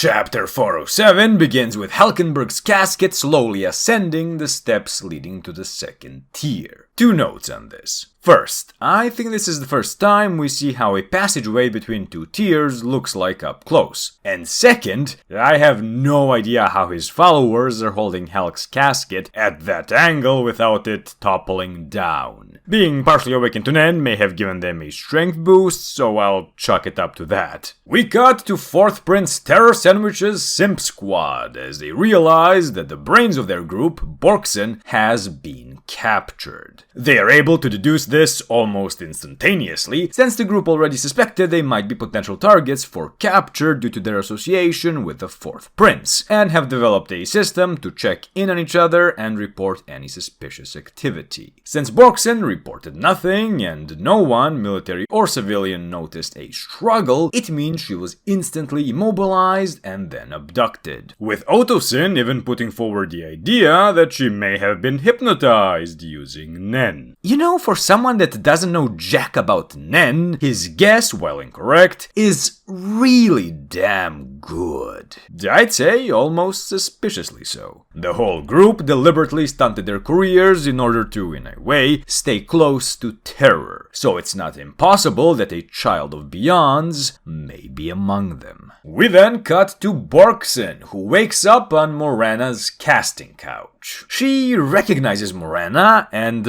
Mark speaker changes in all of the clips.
Speaker 1: Chapter 407 begins with Hulkenberg's casket slowly ascending the steps leading to the second tier. 2 notes on this. First, I think this is the first time we see how a passageway between 2 tiers looks like up close. And second, I have no idea how his followers are holding Hulk's casket at that angle without it toppling down. Being partially awakened to Nen may have given them a strength boost, so I'll chalk it up to that. We cut to 4th Prince Terror Sandwich's Simp Squad as they realize that the brains of their group, Boren, has been captured. They are able to deduce this almost instantaneously, since the group already suspected they might be potential targets for capture due to their association with the 4th Prince, and have developed a system to check in on each other and report any suspicious activity. Since Boren reported nothing, and no one, military or civilian, noticed a struggle, it means she was instantly immobilized and then abducted. With Ottoson even putting forward the idea that she may have been hypnotized using Nen. You know, for someone that doesn't know jack about Nen, his guess, while incorrect, is really damn good. I'd say almost suspiciously so. The whole group deliberately stunted their careers in order to, in a way, stay close to terror, so it's not impossible that a child of Beyond's may be among them. We then cut to Boren, who wakes up on Morena's casting couch. She recognizes Morena, and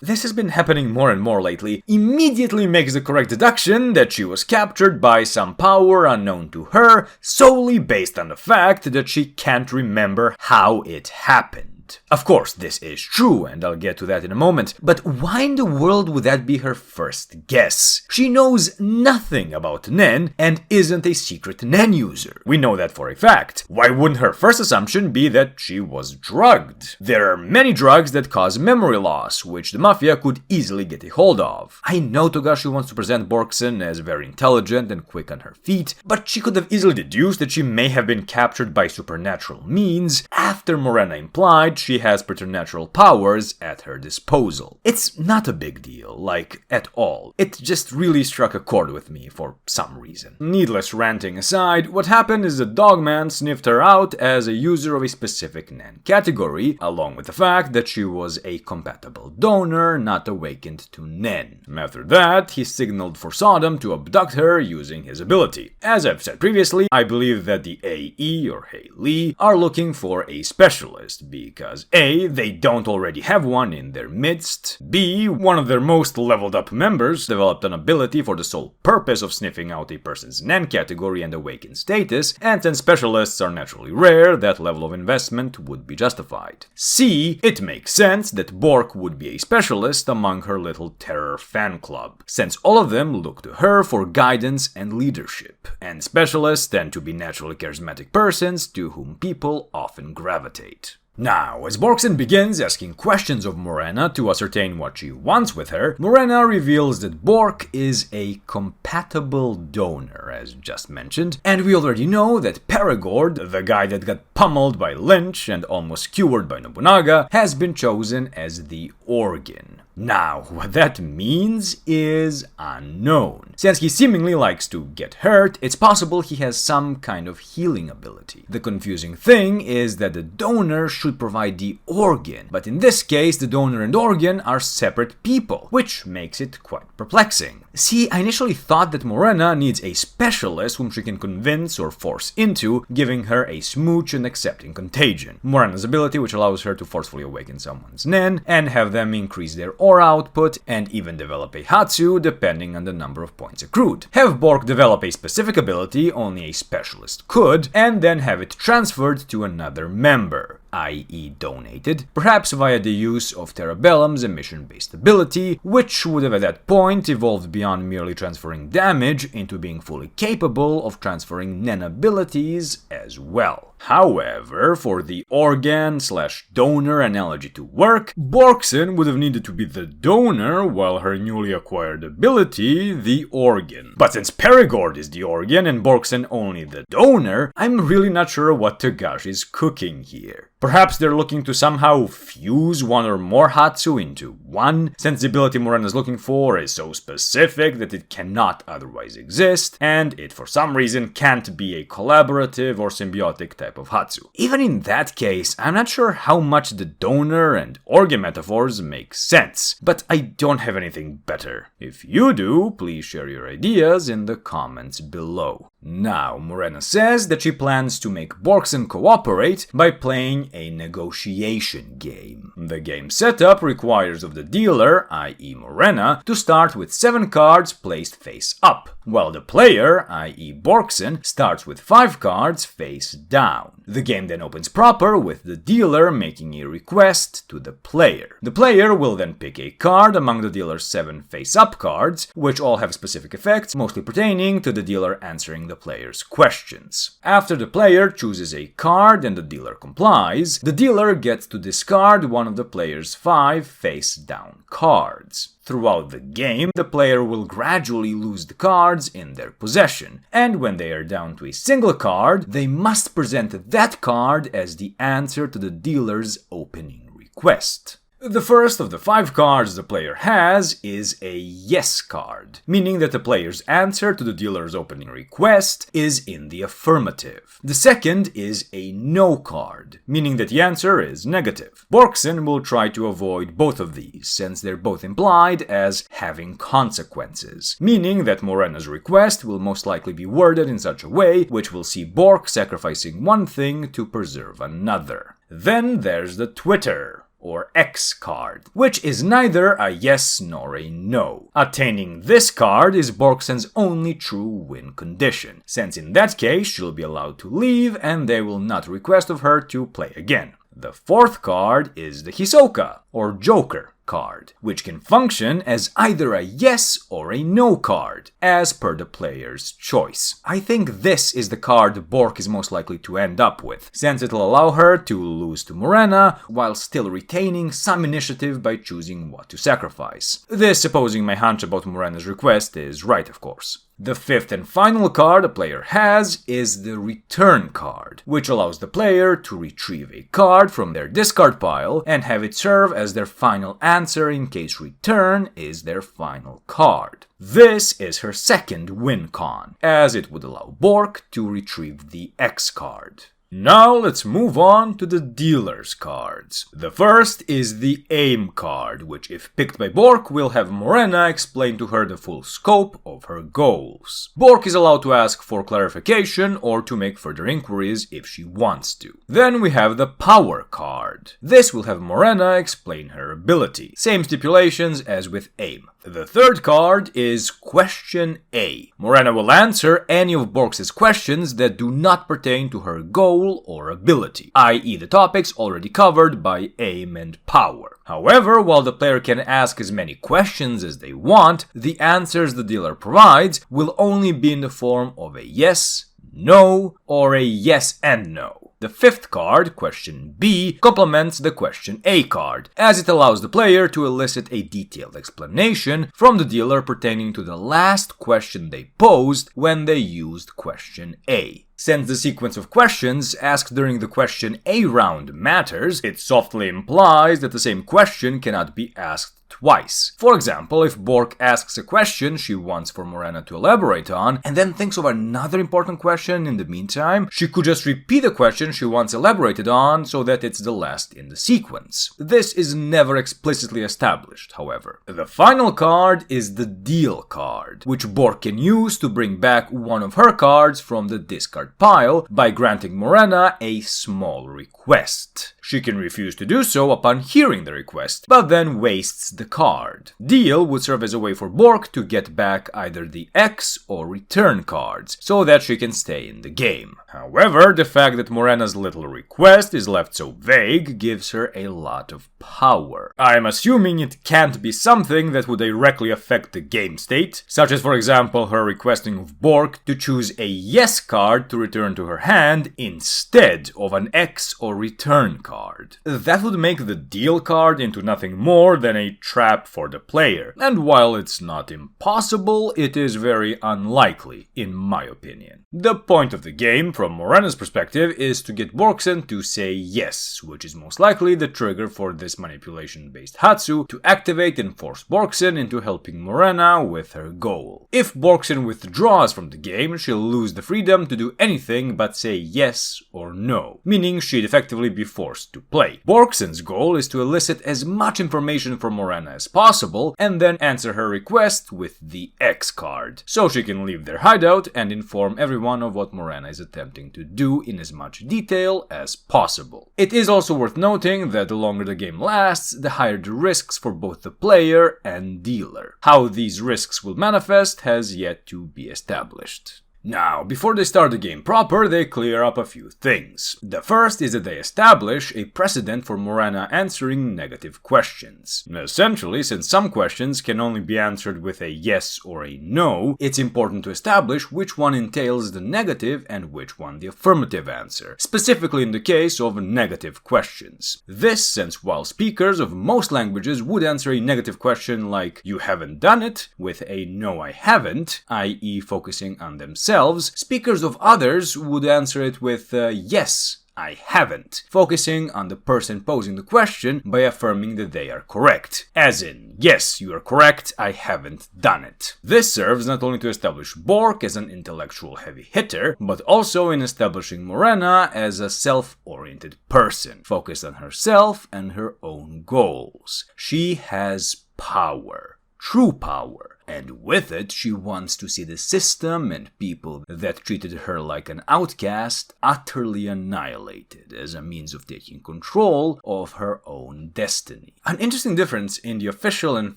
Speaker 1: this has been happening more and more lately, immediately makes the correct deduction that she was captured by some power unknown to her, solely based on the fact that she can't remember how it happened. Of course, this is true, and I'll get to that in a moment, but why in the world would that be her first guess? She knows nothing about Nen and isn't a secret Nen user. We know that for a fact. Why wouldn't her first assumption be that she was drugged? There are many drugs that cause memory loss, which the Mafia could easily get a hold of. I know Togashi wants to present Boren as very intelligent and quick on her feet, but she could have easily deduced that she may have been captured by supernatural means after Morena implied she has preternatural powers at her disposal. It's not a big deal, like, at all. It just really struck a chord with me for some reason. Needless ranting aside, what happened is the Dogman sniffed her out as a user of a specific Nen category, along with the fact that she was a compatible donor not awakened to Nen. After that, he signaled for Sodom to abduct her using his ability. As I've said previously, I believe that the AE, or Haley, are looking for a specialist, because A, they don't already have one in their midst, B, one of their most leveled up members developed an ability for the sole purpose of sniffing out a person's Nen category and awakened status, and since specialists are naturally rare, that level of investment would be justified. C, it makes sense that Bork would be a specialist among her little terror fan club, since all of them look to her for guidance and leadership, and specialists tend to be naturally charismatic persons to whom people often gravitate. Now, as Boren begins asking questions of Morena to ascertain what she wants with her, Morena reveals that Bork is a compatible donor, as just mentioned, and we already know that Perigord, the guy that got pummeled by Lynch and almost skewered by Nobunaga, has been chosen as the organ. Now, what that means is unknown. Since he seemingly likes to get hurt, it's possible he has some kind of healing ability. The confusing thing is that the donor should provide the organ, but in this case, the donor and organ are separate people, which makes it quite perplexing. See, I initially thought that Morena needs a specialist whom she can convince or force into, giving her a smooch and accepting contagion. Morena's ability, which allows her to forcefully awaken someone's Nen and have them increase their aura output and even develop a Hatsu depending on the number of points accrued. Have Bork develop a specific ability only a specialist could, and then have it transferred to another member, i.e. donated, perhaps via the use of Terrabellum's emission-based ability, which would have at that point evolved beyond merely transferring damage into being fully capable of transferring Nen abilities as well. However, for the organ/donor analogy to work, Boren would have needed to be the donor, while her newly acquired ability, the organ. But since Perigord is the organ and Boren only the donor, I'm really not sure what Togashi's cooking here. Perhaps they're looking to somehow fuse one or more Hatsu into one, since the ability Morena is looking for is so specific that it cannot otherwise exist, and it for some reason can't be a collaborative or symbiotic type of Hatsu. Even in that case, I'm not sure how much the donor and organ metaphors make sense, but I don't have anything better. If you do, please share your ideas in the comments below. Now, Morena says that she plans to make Borksen cooperate by playing a negotiation game. The game setup requires of the dealer, i.e. Morena, to start with 7 cards placed face up, while the player, i.e. Borksen, starts with 5 cards face down. The game then opens proper with the dealer making a request to the player. The player will then pick a card among the dealer's 7 face-up cards, which all have specific effects, mostly pertaining to the dealer answering the player's questions. After the player chooses a card and the dealer complies, the dealer gets to discard one of the player's 5 face-down cards. Throughout the game, the player will gradually lose the cards in their possession, and when they are down to a single card, they must present that card as the answer to the dealer's opening request. The first of the 5 cards the player has is a yes card, meaning that the player's answer to the dealer's opening request is in the affirmative. The second is a no card, meaning that the answer is negative. Borksen will try to avoid both of these, since they're both implied as having consequences, meaning that Morena's request will most likely be worded in such a way which will see Bork sacrificing one thing to preserve another. Then there's the Twitter, or X card, which is neither a yes nor a no. Attaining this card is Borksen's only true win condition, since in that case she'll be allowed to leave and they will not request of her to play again. The fourth card is the Hisoka, or Joker card, which can function as either a yes or a no card, as per the player's choice. I think this is the card Bork is most likely to end up with, since it'll allow her to lose to Morena, while still retaining some initiative by choosing what to sacrifice. This supposing my hunch about Morena's request is right, of course. The fifth and final card a player has is the Return card, which allows the player to retrieve a card from their discard pile and have it serve as their final answer in case Return is their final card. This is her second win con, as it would allow Bork to retrieve the X card. Now let's move on to the dealer's cards. The first is the Aim card, which if picked by Bork will have Morena explain to her the full scope of her goals. Bork is allowed to ask for clarification or to make further inquiries if she wants to. Then we have the Power card. This will have Morena explain her ability. Same stipulations as with Aim. The third card is Question A. Morena will answer any of Bork's questions that do not pertain to her goal or ability, i.e. the topics already covered by Aim and Power. However, while the player can ask as many questions as they want, the answers the dealer provides will only be in the form of a yes, no, or a yes and no. The fifth card, Question B, complements the Question A card, as it allows the player to elicit a detailed explanation from the dealer pertaining to the last question they posed when they used Question A. Since the sequence of questions asked during the Question A round matters, it softly implies that the same question cannot be asked twice. For example, if Bork asks a question she wants for Morena to elaborate on, and then thinks of another important question in the meantime, she could just repeat the question she wants elaborated on so that it's the last in the sequence. This is never explicitly established, however. The final card is the Deal card, which Bork can use to bring back one of her cards from the discard pile by granting Morena a small request. She can refuse to do so upon hearing the request, but then wastes the card. Deal would serve as a way for Bork to get back either the X or Return cards, so that she can stay in the game. However, the fact that Morena's little request is left so vague gives her a lot of power. I'm assuming it can't be something that would directly affect the game state, such as for example her requesting of Bork to choose a yes card to return to her hand instead of an X or return card. That would make the deal card into nothing more than a trap for the player, and while it's not impossible, it is very unlikely, in my opinion. The point of the game, from Morena's perspective, is to get Borksen to say yes, which is most likely the trigger for this manipulation-based Hatsu to activate and force Borksen into helping Morena with her goal. If Borksen withdraws from the game, she'll lose the freedom to do anything but say yes or no, meaning she'd effectively be forced to play. Borksen's goal is to elicit as much information from Morena as possible and then answer her request with the X card, so she can leave their hideout and inform everyone of what Morena is attempting to do in as much detail as possible. It is also worth noting that the longer the game lasts, the higher the risks for both the player and dealer. How these risks will manifest has yet to be established. Now, before they start the game proper, they clear up a few things. The first is that they establish a precedent for Morena answering negative questions. Essentially, since some questions can only be answered with a yes or a no, it's important to establish which one entails the negative and which one the affirmative answer, specifically in the case of negative questions. This, since while speakers of most languages would answer a negative question like "you haven't done it" with a "no, I haven't," i.e. focusing on themselves, speakers of others would answer it with yes, I haven't, focusing on the person posing the question by affirming that they are correct. As in, yes, you are correct, I haven't done it. This serves not only to establish Bork as an intellectual heavy hitter, but also in establishing Morena as a self-oriented person, focused on herself and her own goals. She has power. True power. And with it, she wants to see the system and people that treated her like an outcast utterly annihilated as a means of taking control of her own destiny. An interesting difference in the official and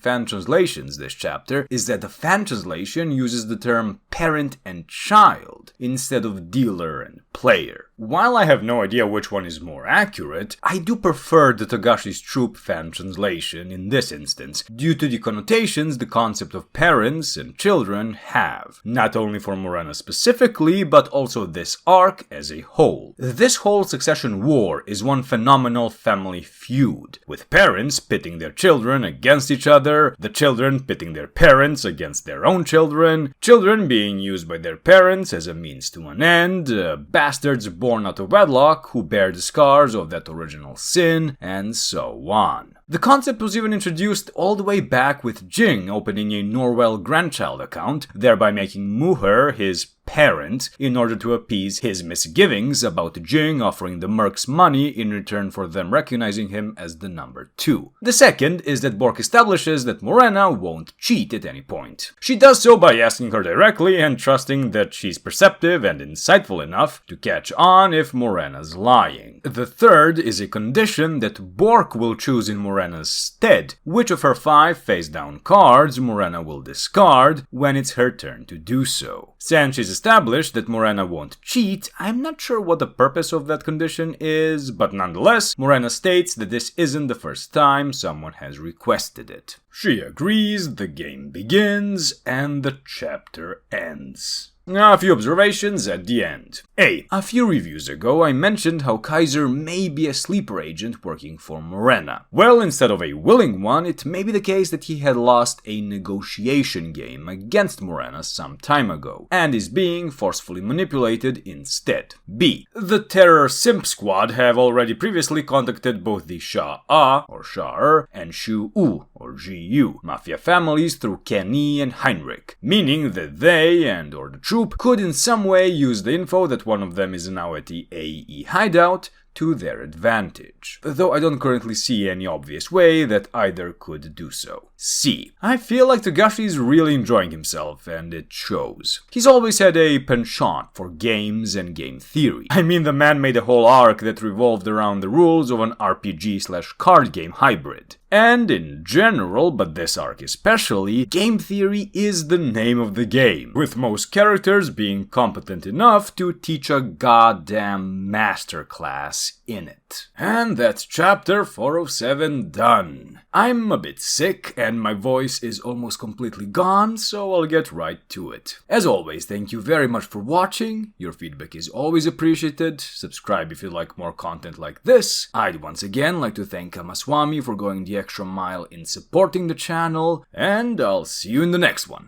Speaker 1: fan translations this chapter is that the fan translation uses the term parent and child instead of dealer and player. While I have no idea which one is more accurate, I do prefer the Togashi's Troop fan translation in this instance, due to the connotations the concept of parents and children have, not only for Morena specifically, but also this arc as a whole. This whole succession war is one phenomenal family feud, with parents pitting their children against each other, the children pitting their parents against their own children, children being used by their parents as a means to an end, bastards born out of wedlock who bear the scars of that original sin, and so on. The concept was even introduced all the way back with Jing opening a Norwell grandchild account, thereby making Muher his parent in order to appease his misgivings about Jing offering the mercs money in return for them recognizing him as the number 2. The second is that Bork establishes that Morena won't cheat at any point. She does so by asking her directly and trusting that she's perceptive and insightful enough to catch on if Morena's lying. The third is a condition that Bork will choose in Morena's stead, which of her 5 face-down cards Morena will discard when it's her turn to do so. Since she's established that Morena won't cheat, I'm not sure what the purpose of that condition is, but nonetheless, Morena states that this isn't the first time someone has requested it. She agrees, the game begins, and the chapter ends. A few observations at the end. A few reviews ago I mentioned how Kaiser may be a sleeper agent working for Morena. Well, instead of a willing one, it may be the case that he had lost a negotiation game against Morena some time ago, and is being forcefully manipulated instead. B. The Terror Simp Squad have already previously contacted both the Shah-A, or Shah-Er, and Shu-U, or G-U, mafia families through Kenny and Heinrich, meaning that they, and or the troop, could in some way use the info that one of them is now at the AE hideout to their advantage, though I don't currently see any obvious way that either could do so. C. I feel like Togashi's really enjoying himself, and it shows. He's always had a penchant for games and game theory. I mean, the man made a whole arc that revolved around the rules of an RPG/card game hybrid. And in general, but this arc especially, game theory is the name of the game, with most characters being competent enough to teach a goddamn masterclass what's in it. And that's chapter 407 done. I'm a bit sick and my voice is almost completely gone, so I'll get right to it. As always, thank you very much for watching. Your feedback is always appreciated. Subscribe if you like more content like this. I'd once again like to thank Kamaswamy for going the extra mile in supporting the channel, and I'll see you in the next one.